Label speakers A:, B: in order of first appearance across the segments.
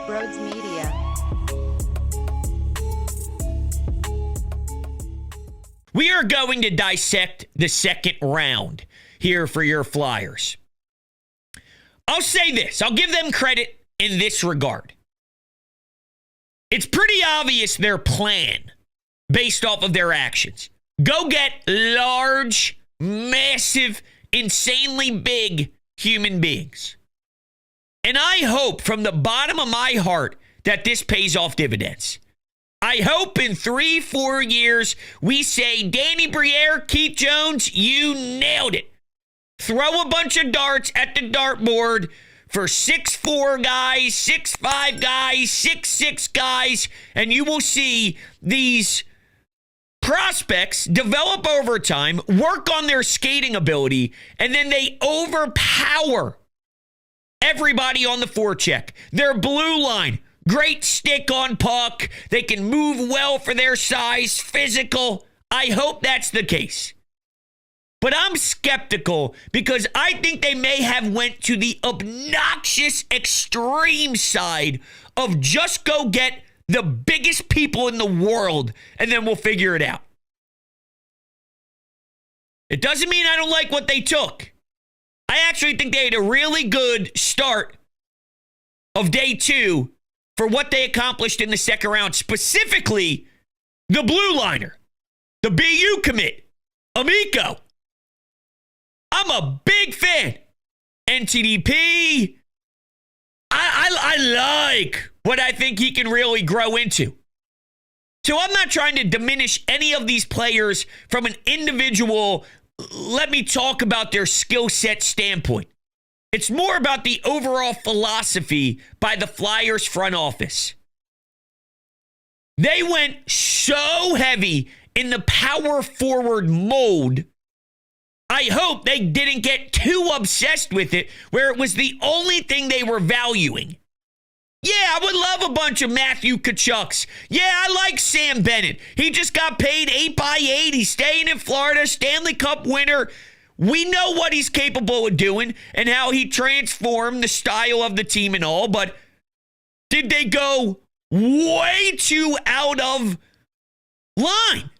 A: Brodes Media.
B: We are going to dissect the second round here for your Flyers. I'll say this. I'll give them credit in this regard. It's pretty obvious their plan based off of their actions. Go get large, massive, insanely big human beings. And I hope from the bottom of my heart that this pays off dividends. I hope in 3-4 years we say, Danny Briere, Keith Jones, you nailed it. Throw a bunch of darts at the dartboard for 6'4 guys, 6'5 guys, 6'6 guys, and you will see these prospects develop over time, work on their skating ability, and then they overpower everybody on the forecheck. Their blue line, great stick on puck. They can move well for their size, physical. I hope that's the case. But I'm skeptical because I think they may have went to the obnoxious extreme side of just go get the biggest people in the world and then we'll figure it out. It doesn't mean I don't like what they took. I actually think they had a really good start of day 2 for what they accomplished in the second round, specifically the blue liner, the BU commit, Amico. I'm a big fan. NTDP. I like what I think he can really grow into. So I'm not trying to diminish any of these players from an individual, let me talk about their skill set standpoint. It's more about the overall philosophy by the Flyers front office. They went so heavy in the power forward mode. I hope they didn't get too obsessed with it where it was the only thing they were valuing. Yeah, I would love a bunch of Matthew Tkachuks. Yeah, I like Sam Bennett. He just got paid 8x8. He's staying in Florida, Stanley Cup winner. We know what he's capable of doing and how he transformed the style of the team and all, but did they go way too out of line?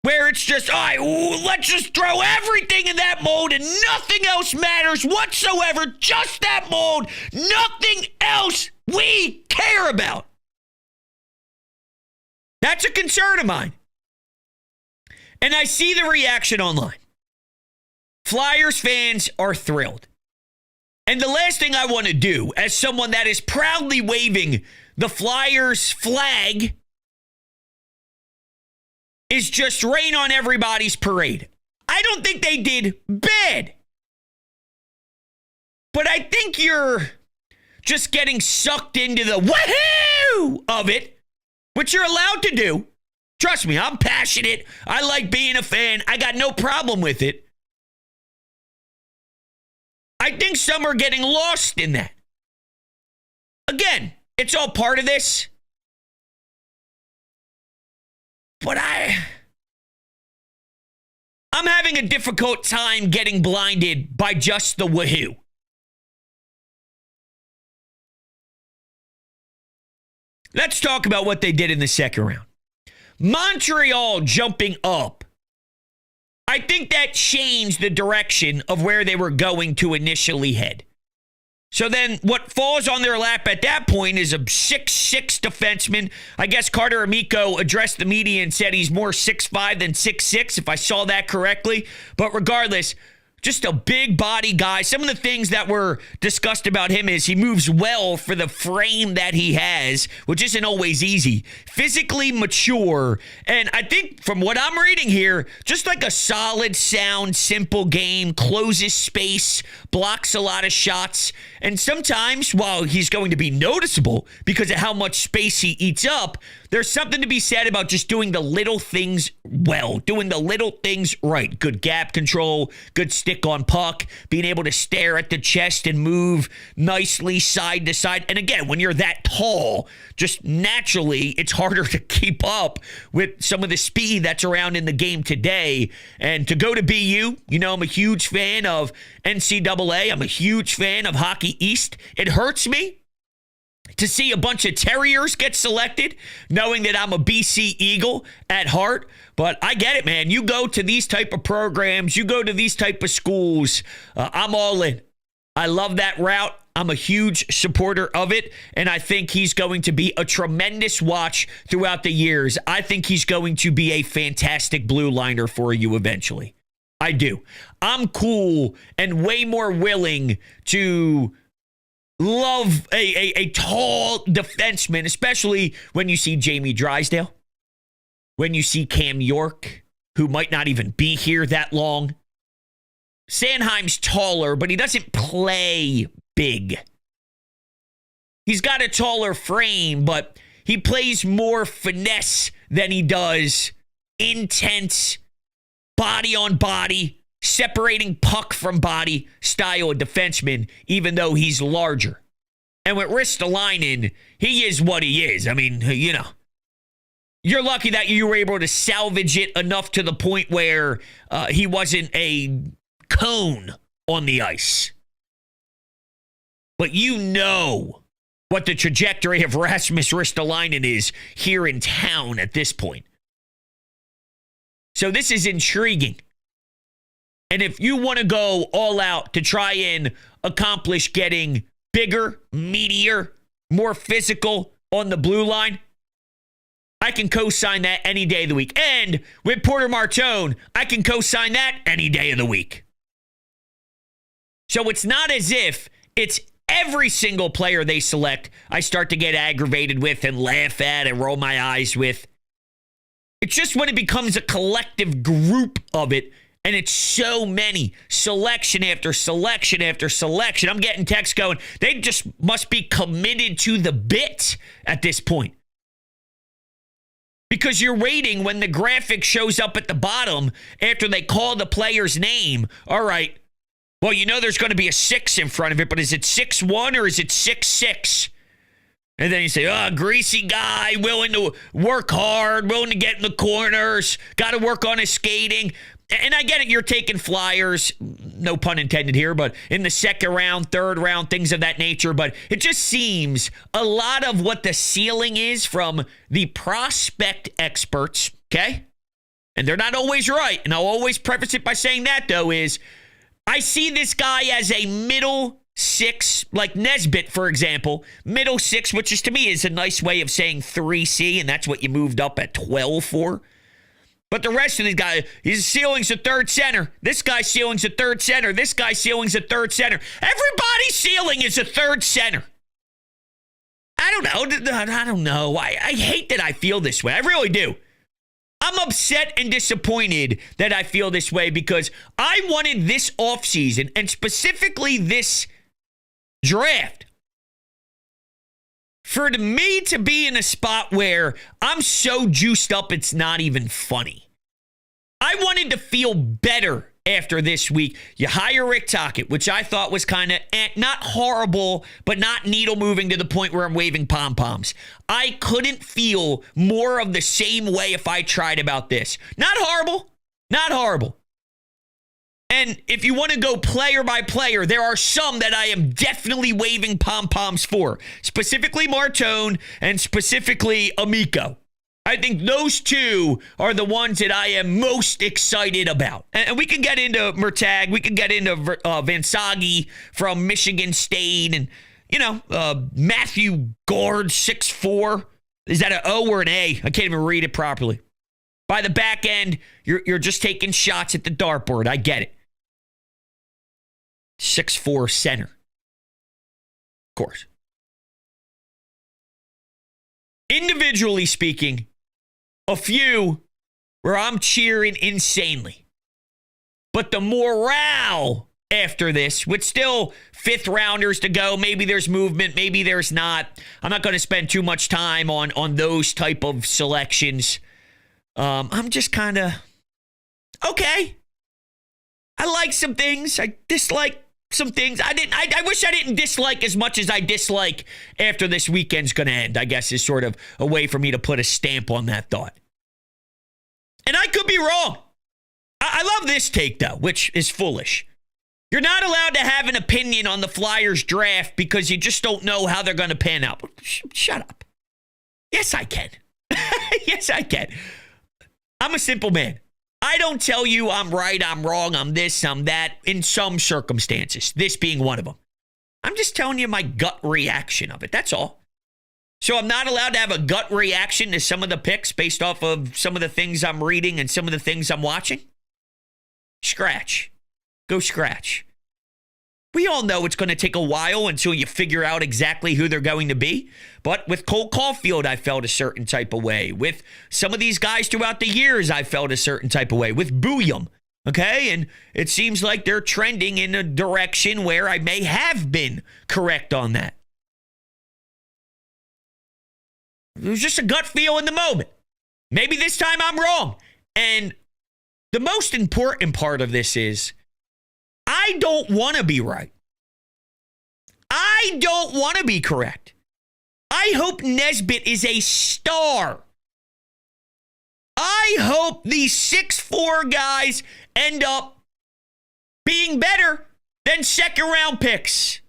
B: Where it's just, all right, let's just throw everything in that mold and nothing else matters whatsoever. Just that mold. Nothing else we care about. That's a concern of mine. And I see the reaction online. Flyers fans are thrilled. And the last thing I want to do, as someone that is proudly waving the Flyers flag, is just rain on everybody's parade. I don't think they did bad. But I think you're just getting sucked into the woohoo of it, which you're allowed to do. Trust me, I'm passionate. I like being a fan. I got no problem with it. I think some are getting lost in that. Again, it's all part of this. But I'm having a difficult time getting blinded by just the woohoo. Let's talk about what they did in the second round. Montreal jumping up. I think that changed the direction of where they were going to initially head. So then what falls on their lap at that point is a 6'6 defenseman. I guess Carter Amico addressed the media and said he's more 6'5 than 6'6, if I saw that correctly. But regardless, just a big body guy. Some of the things that were discussed about him is he moves well for the frame that he has, which isn't always easy. Physically mature. And I think from what I'm reading here, just like a solid, sound, simple game, closes space, blocks a lot of shots. And sometimes, while he's going to be noticeable because of how much space he eats up, there's something to be said about just doing the little things well, doing the little things right. Good gap control, good stick on puck, being able to stare at the chest and move nicely side to side. And again, when you're that tall, just naturally, it's harder to keep up with some of the speed that's around in the game today. And to go to BU, you know, I'm a huge fan of NCAA. I'm a huge fan of Hockey East. It hurts me to see a bunch of Terriers get selected, knowing that I'm a BC Eagle at heart. But I get it, man. You go to these type of programs, you go to these type of schools, I'm all in. I love that route. I'm a huge supporter of it, and I think he's going to be a tremendous watch throughout the years. I think he's going to be a fantastic blue liner for you eventually. I do. I'm cool and way more willing to love a tall defenseman, especially when you see Jamie Drysdale, when you see Cam York, who might not even be here that long. Sanheim's taller, but he doesn't play big. He's got a taller frame, but he plays more finesse than he does intense, body on body, separating puck from body style of defenseman, even though he's larger. And with Ristolainen, he is what he is. I mean, you know, you're lucky that you were able to salvage it enough to the point where he wasn't a cone on the ice. But you know what the trajectory of Rasmus Ristolainen is here in town at this point. So this is intriguing. And if you want to go all out to try and accomplish getting bigger, meatier, more physical on the blue line, I can co-sign that any day of the week. And with Porter Martone, I can co-sign that any day of the week. So it's not as if it's every single player they select I start to get aggravated with and laugh at and roll my eyes with. It's just when it becomes a collective group of it, and it's so many, selection after selection after selection. I'm getting texts going, they just must be committed to the bit at this point. Because you're waiting when the graphic shows up at the bottom after they call the player's name. All right, well, you know there's going to be a 6 in front of it, but is it 6'1" or is it 6'6"? And then you say, greasy guy, willing to work hard, willing to get in the corners, got to work on his skating. And I get it, you're taking flyers, no pun intended here, but in the second round, third round, things of that nature. But it just seems a lot of what the ceiling is from the prospect experts, okay? And they're not always right. And I'll always preface it by saying that, though, is I see this guy as a middle 6, like Nesbitt, for example. Middle 6, which is to me is a nice way of saying 3C, and that's what you moved up at 12 for. But the rest of these guys, his ceiling's a third center. This guy's ceiling's a third center. This guy's ceiling's a third center. Everybody's ceiling is a third center. I don't know. I hate that I feel this way. I really do. I'm upset and disappointed that I feel this way because I wanted this offseason, and specifically this draft, for me to be in a spot where I'm so juiced up it's not even funny. I wanted to feel better after this week. You hire Rick Tocchet, which I thought was kind of not horrible, but not needle moving to the point where I'm waving pom-poms. I couldn't feel more of the same way if I tried about this. Not horrible. Not horrible. And if you want to go player by player, there are some that I am definitely waving pom-poms for. Specifically Martone and specifically Amico. I think those two are the ones that I am most excited about. And we can get into Murtag. We can get into Vansagi from Michigan State. And, Matthew Gord, 6'4". Is that an O or an A? I can't even read it properly. By the back end, you're just taking shots at the dartboard. I get it. 6'4" center. Of course. Individually speaking, a few where I'm cheering insanely. But the morale after this, with still 5th rounders to go, maybe there's movement, maybe there's not. I'm not going to spend too much time on those type of selections. I'm just kind of, okay. I like some things. I dislike some things. I wish I didn't dislike as much as I dislike after this weekend's going to end, I guess is sort of a way for me to put a stamp on that thought. And I could be wrong. I love this take, though, which is foolish. You're not allowed to have an opinion on the Flyers draft because you just don't know how they're going to pan out. Shut up. Yes, I can. Yes, I can. I'm a simple man. I don't tell you I'm right, I'm wrong, I'm this, I'm that, in some circumstances, this being one of them. I'm just telling you my gut reaction of it. That's all. So I'm not allowed to have a gut reaction to some of the picks based off of some of the things I'm reading and some of the things I'm watching? Scratch. Go scratch. We all know it's going to take a while until you figure out exactly who they're going to be. But with Cole Caulfield, I felt a certain type of way. With some of these guys throughout the years, I felt a certain type of way. With Booyum, okay? And it seems like they're trending in a direction where I may have been correct on that. It was just a gut feel in the moment. Maybe this time I'm wrong. And the most important part of this is I don't want to be right. I don't want to be correct. I hope Nesbitt is a star. I hope these 6'4" guys end up being better than second-round picks.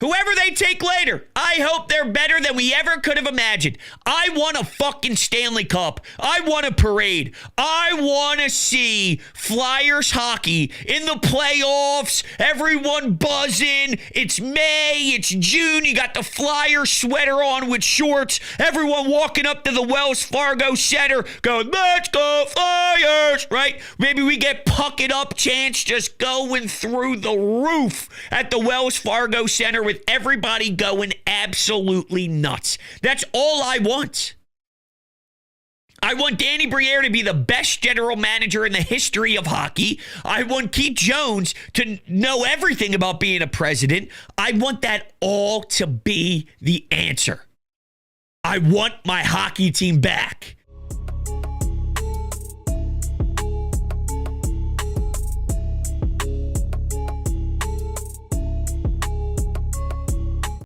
B: Whoever they take later, I hope they're better than we ever could have imagined. I want a fucking Stanley Cup. I want a parade. I want to see Flyers hockey in the playoffs. Everyone buzzing. It's May. It's June. You got the Flyer sweater on with shorts. Everyone walking up to the Wells Fargo Center going, let's go Flyers, right? Maybe we get puck it up chants just going through the roof at the Wells Fargo Center with everybody going absolutely nuts. That's all I want. I want Danny Briere to be the best general manager in the history of hockey. I want Keith Jones to know everything about being a president. I want that all to be the answer. I want my hockey team back.